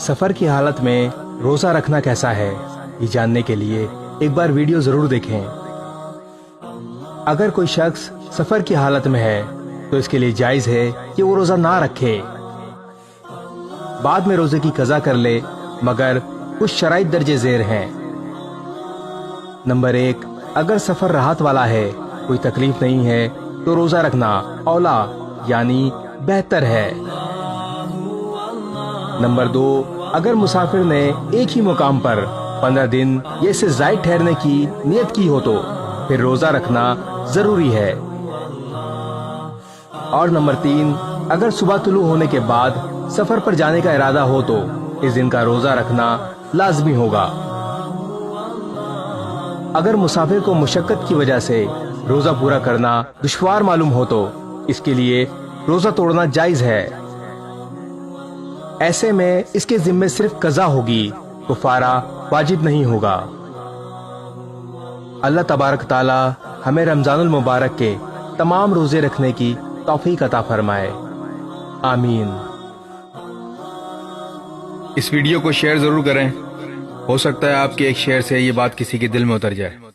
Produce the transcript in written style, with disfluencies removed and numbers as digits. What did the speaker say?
सफर की हालत में रोजा रखना कैसा है, ये जानने के लिए एक बार वीडियो जरूर देखें। अगर कोई शख्स सफर की हालत में है तो इसके लिए जायज है कि वो रोजा ना रखे, बाद में रोजे की कज़ा कर ले, मगर कुछ शराइत दर्जे ज़ेर हैं। नंबर 1, अगर सफर राहत वाला है, कोई तकलीफ नहीं है, तो रोजा रखना औला यानी बेहतर है। नंबर 2, अगर मुसाफिर ने एक ही मुकाम पर 15 दिन या इससे ज़ायद ठहरने की नियत की हो तो फिर रोजा रखना जरूरी है। और नंबर 3, अगर सुबह तुलू होने के बाद सफर पर जाने का इरादा हो तो इस दिन का रोजा रखना लाजमी होगा। अगर मुसाफिर को मुशक्कत की वजह से रोजा पूरा करना दुश्वार मालूम हो तो इसके लिए रोजा तोड़ना जायज है। ऐसे में इसके जिम्मे सिर्फ कज़ा होगी, कुफारा वाजिब नहीं होगा। अल्लाह तबारक ताला हमें रमजानुल मुबारक के तमाम रोजे रखने की तौफीक अता फरमाए, आमीन। इस वीडियो को शेयर जरूर करें, हो सकता है आपके एक शेयर से ये बात किसी के दिल में उतर जाए।